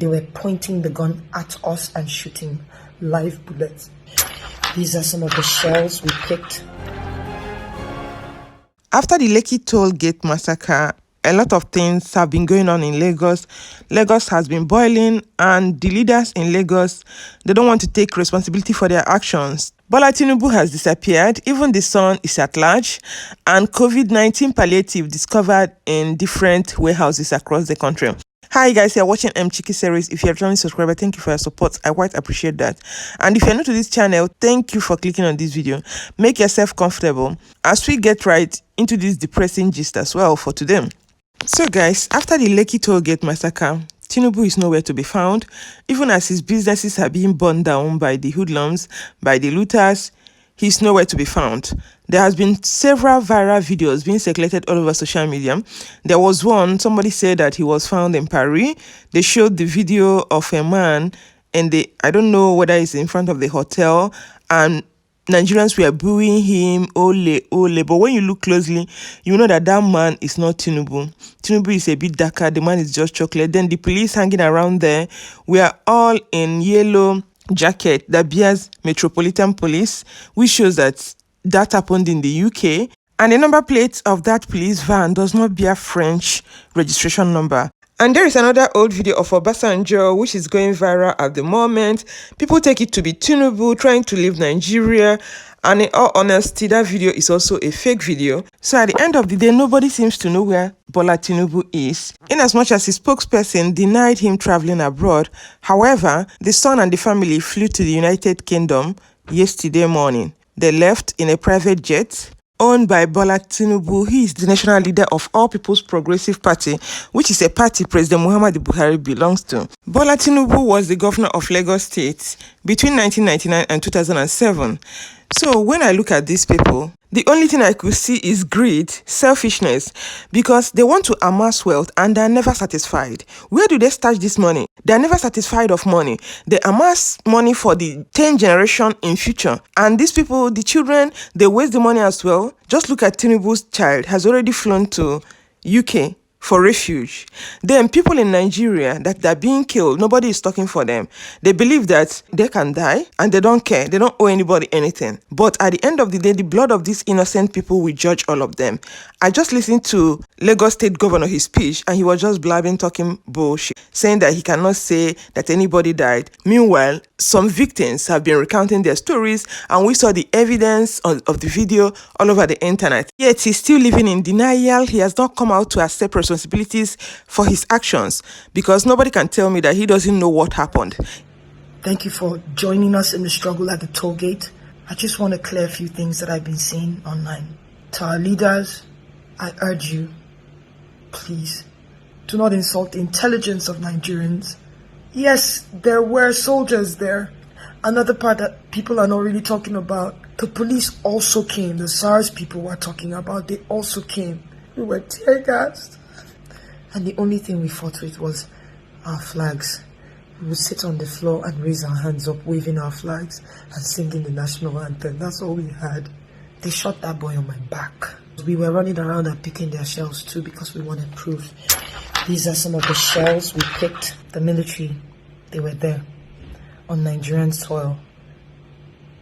They were pointing the gun at us and shooting live bullets. These are some of the shells we picked. After the Lekki toll gate massacre, a lot of things have been going on in Lagos. Lagos has been boiling, and the leaders in Lagos, they don't want to take responsibility for their actions. Bola Tinubu has disappeared, even the son is at large, and COVID-19 palliative discovered in different warehouses across the country. Hi guys, you're watching Chiki series. If you're a returning subscriber, thank you for your support. I quite appreciate that. And if you're new to this channel, thank you for clicking on this video. Make yourself comfortable as we get right into this depressing gist as well for today. So guys, after the Lekki toll gate massacre, Tinubu is nowhere to be found, even as his businesses are being burned down by the hoodlums, by the looters. He's nowhere to be found. There has been several viral videos being circulated all over social media. There was one, somebody said that he was found in Paris. They showed the video of a man, and I don't know whether it's in front of the hotel, and Nigerians were booing him, ole, ole. But when you look closely, you know that that man is not Tinubu. Tinubu is a bit darker. The man is just chocolate. Then the police hanging around there, we are all in yellow jacket that bears Metropolitan Police, which shows that happened in the UK. And the number plate of that police van does not bear French registration number. And there is another old video of Obasanjo, which is going viral at the moment. People take it to be Tinubu trying to leave Nigeria. And in all honesty, that video is also a fake video. So at the end of the day, nobody seems to know where Bola Tinubu is, in as much as his spokesperson denied him traveling abroad. However, the son and the family flew to the United Kingdom yesterday morning. They left in a private jet owned by Bola Tinubu. He is the national leader of All People's Progressive Party, which is a party President Muhammadu Buhari belongs to. Bola Tinubu was the governor of Lagos State between 1999 and 2007. So when I look at these people, the only thing I could see is greed, selfishness, because they want to amass wealth and they're never satisfied. Where do they stash this money? They're never satisfied of money. They amass money for the 10th generation in future. And these people, the children, they waste the money as well. Just look at Tinubu's child has already flown to UK for refuge. Then people in Nigeria that are being killed, nobody is talking for them. They believe that they can die and they don't care. They don't owe anybody anything. But at the end of the day, the blood of these innocent people will judge all of them. I just listened to Lagos State Governor, his speech, and he was just blabbing, talking bullshit, saying that he cannot say that anybody died. Meanwhile, some victims have been recounting their stories, and we saw the evidence of the video all over the internet. Yet he's still living in denial. He has not come out to accept responsibilities for his actions, because nobody can tell me that he doesn't know what happened. Thank you for joining us in the struggle at the toll gate. I just want to clear a few things that I've been seeing online. To our leaders, I urge you, please, do not insult the intelligence of Nigerians. Yes, there were soldiers there. Another part that people are not really talking about, the police also came. The SARS people were talking about, they also came. We were tear gassed. And the only thing we fought with was our flags. We would sit on the floor and raise our hands up, waving our flags and singing the national anthem. That's all we had. They shot that boy on my back. We were running around and picking their shells too because we wanted proof. These are some of the shells we picked. The military, they were there on Nigerian soil,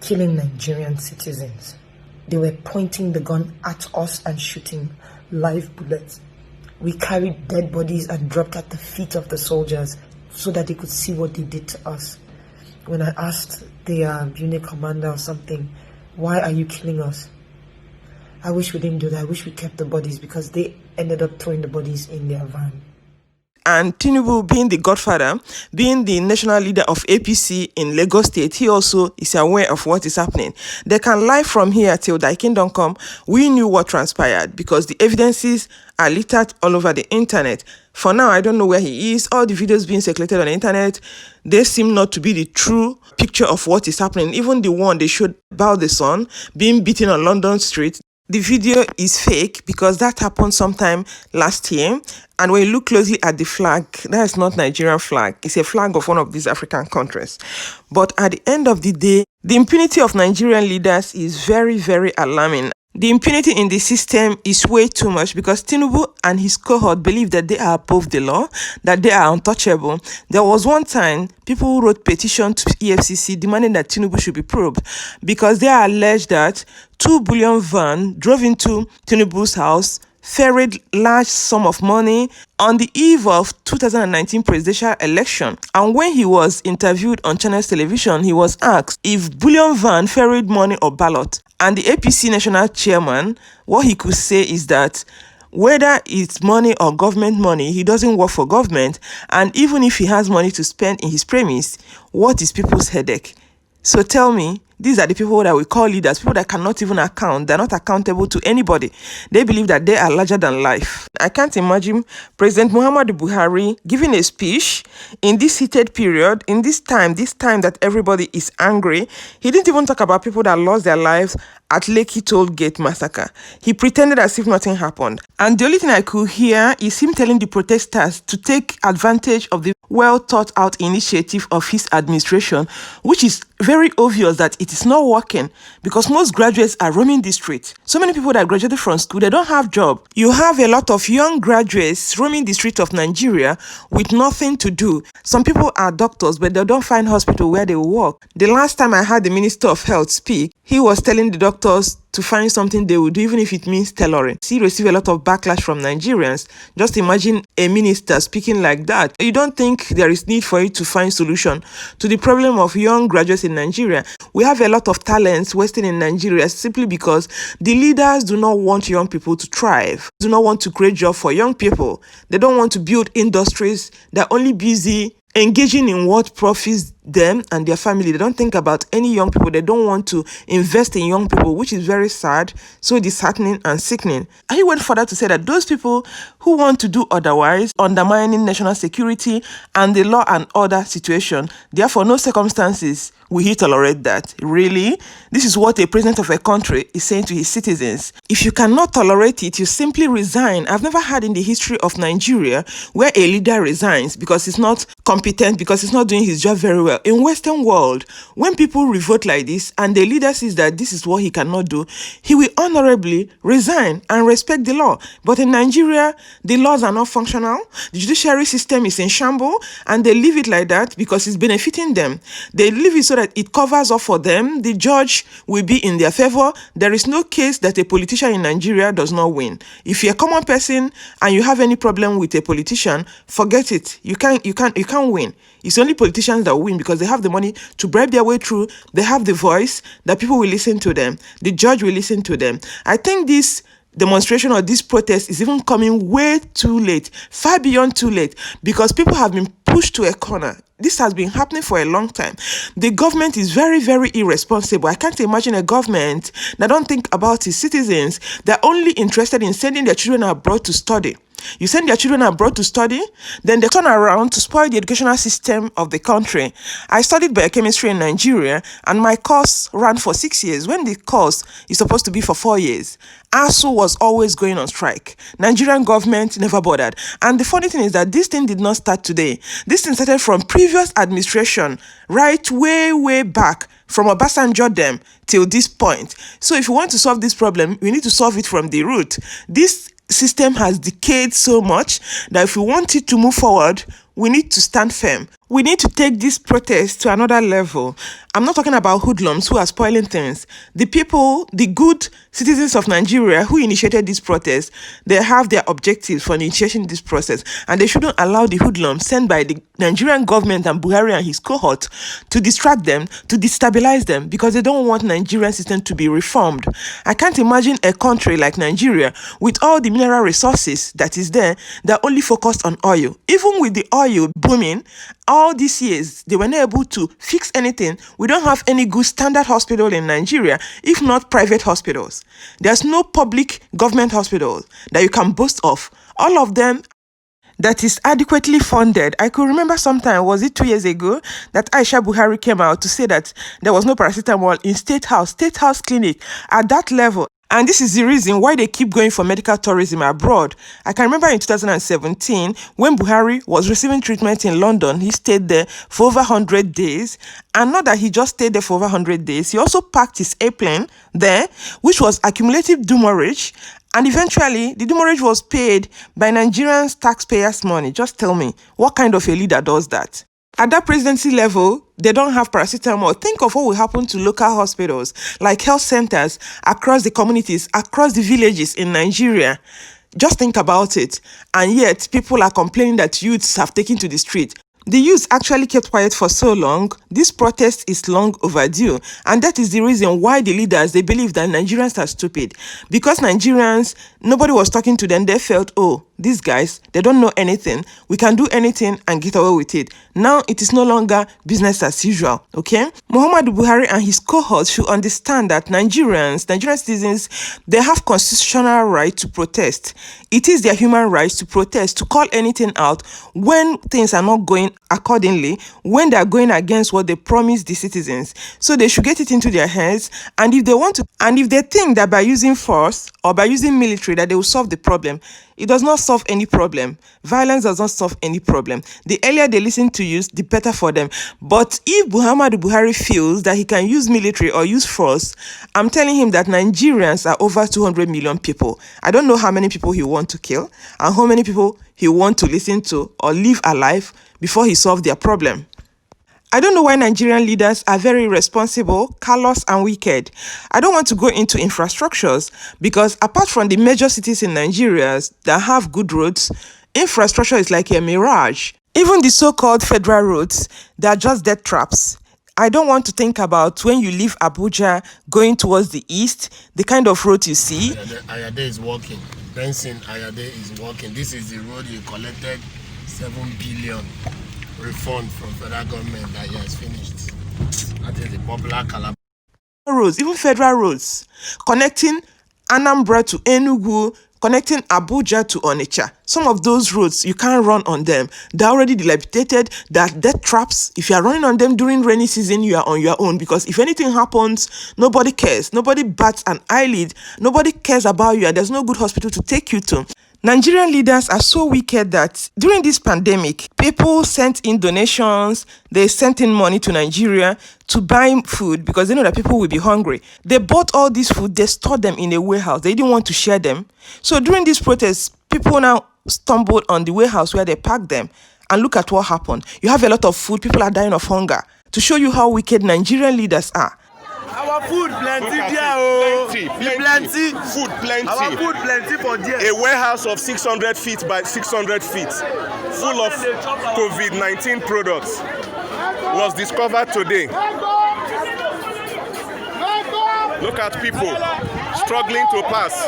killing Nigerian citizens. They were pointing the gun at us and shooting live bullets. We carried dead bodies and dropped at the feet of the soldiers so that they could see what they did to us. When I asked the unit commander or something, why are you killing us? I wish we didn't do that. I wish we kept the bodies, because they ended up throwing the bodies in their van. And Tinubu, being the godfather, being the national leader of APC in Lagos State, he also is aware of what is happening. They can lie from here till thy kingdom come. We knew what transpired because the evidences are littered all over the internet. For now, I don't know where he is. All the videos being circulated on the internet, they seem not to be the true picture of what is happening. Even the one they showed about the son being beaten on London Street, the video is fake because that happened sometime last year. And when you look closely at the flag, that is not Nigerian flag. It's a flag of one of these African countries. But at the end of the day, the impunity of Nigerian leaders is very, very alarming. The impunity in the system is way too much because Tinubu and his cohort believe that they are above the law, that they are untouchable. There was one time people who wrote petition to EFCC demanding that Tinubu should be probed because they are alleged that 2 billion van drove into Tinubu's house, ferried large sum of money on the eve of 2019 presidential election. And when he was interviewed on Channels Television, he was asked if bullion van ferried money or ballot. And the APC national chairman, what he could say is that whether it's money or government money, he doesn't work for government. And even if he has money to spend in his premise, what is people's headache? So tell me, these are the people that we call leaders, people that cannot even account. They're not accountable to anybody. They believe that they are larger than life. I can't imagine President Muhammadu Buhari giving a speech in this heated period, in this time that everybody is angry. He didn't even talk about people that lost their lives at Lekki Toll Gate massacre. He pretended as if nothing happened. And the only thing I could hear is him telling the protesters to take advantage of the well thought out initiative of his administration, which is very obvious that it is not working because most graduates are roaming the street. So many people that graduated from school, they don't have job. You have a lot of young graduates roaming the street of Nigeria with nothing to do. Some people are doctors, but they don't find hospital where they will work. The last time I heard the Minister of Health speak, he was telling the doctors to find something they would do, even if it means tailoring. He received a lot of backlash from Nigerians. Just imagine a minister speaking like that. You don't think there is need for you to find solution to the problem of young graduates in Nigeria? We have a lot of talents wasting in Nigeria simply because the leaders do not want young people to thrive, do not want to create jobs for young people. They don't want to build industries. They're only busy engaging in what profits them and their family. They don't think about any young people. They don't want to invest in young people, which is very sad, so disheartening and sickening. And he went further to say that those people who want to do otherwise, undermining national security and the law and order situation, therefore no circumstances will he tolerate that. Really? This is what a president of a country is saying to his citizens. If you cannot tolerate it, you simply resign. I've never heard in the history of Nigeria where a leader resigns because he's not competent, because he's not doing his job very well. In Western world, when people revolt like this and the leader sees that this is what he cannot do, he will honorably resign and respect the law. But in Nigeria, the laws are not functional. The judiciary system is in shambles and they leave it like that because it's benefiting them. They leave it so that it covers up for them. The judge will be in their favor. There is no case that a politician in Nigeria does not win. If you're a common person and you have any problem with a politician, forget it. You can't win. It's only politicians that win because they have the money to bribe their way through. They have the voice that people will listen to them. The judge will listen to them. I think this demonstration or this protest is even coming way too late, far beyond too late, because people have been pushed to a corner. This has been happening for a long time. The government is very, very irresponsible. I can't imagine a government that don't think about its citizens. They're only interested in sending their children abroad to study. You send their children abroad to study, then they turn around to spoil the educational system of the country. I studied biochemistry in Nigeria, and my course ran for 6 years when the course is supposed to be for 4 years. ASU was always going on strike. Nigerian government never bothered. And the funny thing is that this thing did not start today. This thing started from previous administration, right way back, from Obasanjo them till this point. So if you want to solve this problem, we need to solve it from the root. This system has decayed so much that if we want it to move forward, we need to stand firm. We need to take this protest to another level. I'm not talking about hoodlums who are spoiling things. The people, the good citizens of Nigeria who initiated this protest, they have their objectives for initiating this process, and they shouldn't allow the hoodlums sent by the Nigerian government and Buhari and his cohort to distract them, to destabilize them, because they don't want Nigerian system to be reformed. I can't imagine a country like Nigeria with all the mineral resources that is there that only focused on oil. Even with the oil booming, all these years, they were not able to fix anything. We don't have any good standard hospital in Nigeria, if not private hospitals. There's no public government hospital that you can boast of. All of them that is adequately funded. I could remember sometime, was it 2 years ago, that Aisha Buhari came out to say that there was no paracetamol in State House Clinic. At that level, And this is the reason why they keep going for medical tourism abroad. I can remember in 2017, when Buhari was receiving treatment in London, he stayed there for over 100 days. And not that he just stayed there for over 100 days, he also parked his airplane there, which was accumulative demurrage. And eventually, the demurrage was paid by Nigerians taxpayers' money. Just tell me, what kind of a leader does that? At that presidency level, they don't have paracetamol. Think of what will happen to local hospitals, like health centers across the communities, across the villages in Nigeria. Just think about it. And yet, people are complaining that youths have taken to the street. The youth actually kept quiet for so long. This protest is long overdue. And that is the reason why the leaders, they believe that Nigerians are stupid. Because Nigerians, nobody was talking to them. They felt, oh, these guys, they don't know anything. We can do anything and get away with it. Now it is no longer business as usual, okay? Muhammadu Buhari and his cohorts should understand that Nigerian citizens, they have constitutional right to protest. It is their human rights to protest, to call anything out when things are not going accordingly, when they are going against what they promised the citizens. So they should get it into their heads, and if they think that by using force or by using military that they will solve the problem, it does not solve any problem. Violence does not solve any problem. The earlier they listen to you, the better for them. But if Muhammadu Buhari feels that he can use military or use force, I'm telling him that Nigerians are over 200 million people. I don't know how many people he wants to kill and how many people he wants to listen to or leave alive before he solves their problem. I don't know why Nigerian leaders are very irresponsible, callous, and wicked. I don't want to go into infrastructures because apart from the major cities in Nigeria that have good roads, infrastructure is like a mirage. Even the so-called federal roads, they are just death traps. I don't want to think about when you leave Abuja going towards the east, the kind of road you see. Ayade is working. Benson Ayade is working. This is the road you collected 7 billion. Refund from federal government that he has finished. That is the popular Calabar roads, even federal roads, connecting Anambra to Enugu, connecting Abuja to Onitsha. Some of those roads, you can't run on them. They're already dilapidated. They're death traps. If you are running on them during rainy season, you are on your own, because if anything happens, nobody cares. Nobody bats an eyelid. Nobody cares about you, and there's no good hospital to take you to. Nigerian leaders are so wicked that during this pandemic, people sent in donations, they sent in money to Nigeria to buy food because they know that people will be hungry. They bought all this food, they stored them in a warehouse. They didn't want to share them. So during this protest, people now stumbled on the warehouse where they packed them. And look at what happened. You have a lot of food, people are dying of hunger. To show you how wicked Nigerian leaders are. Our food plenty there, oh. Plenty. Food plenty. Our food plenty for there. A warehouse of 600 feet by 600 feet, full of COVID-19 products, was discovered today. Look at people struggling to pass.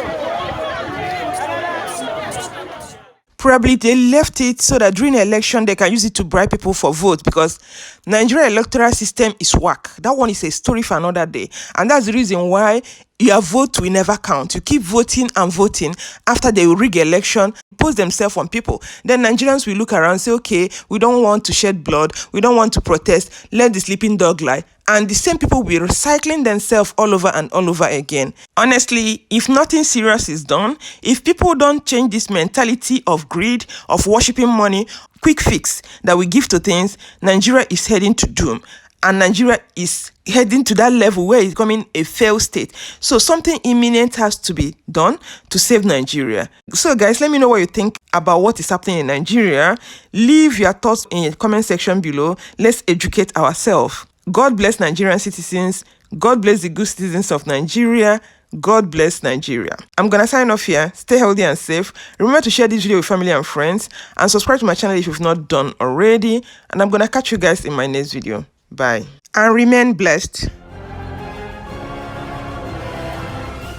Probably they left it so that during the election they can use it to bribe people for vote, because Nigeria electoral system is whack. That one is a story for another day, and that's the reason why your vote will never count. You keep voting and voting. After they rig election, impose themselves on people. Then Nigerians will look around and say, okay, we don't want to shed blood, we don't want to protest, let the sleeping dog lie. And the same people will be recycling themselves all over and all over again. Honestly, if nothing serious is done, if people don't change this mentality of greed, of worshipping money, quick fix that we give to things, Nigeria is heading to doom. And Nigeria is heading to that level where it's becoming a failed state. So something imminent has to be done to save Nigeria. So guys, let me know what you think about what is happening in Nigeria. Leave your thoughts in the comment section below. Let's educate ourselves. God bless Nigerian citizens. God bless the good citizens of Nigeria. God bless Nigeria. I'm gonna sign off here. Stay healthy and safe. Remember to share this video with family and friends, and subscribe to my channel if you've not done already. And I'm gonna catch you guys in my next video. Bye. And remain blessed.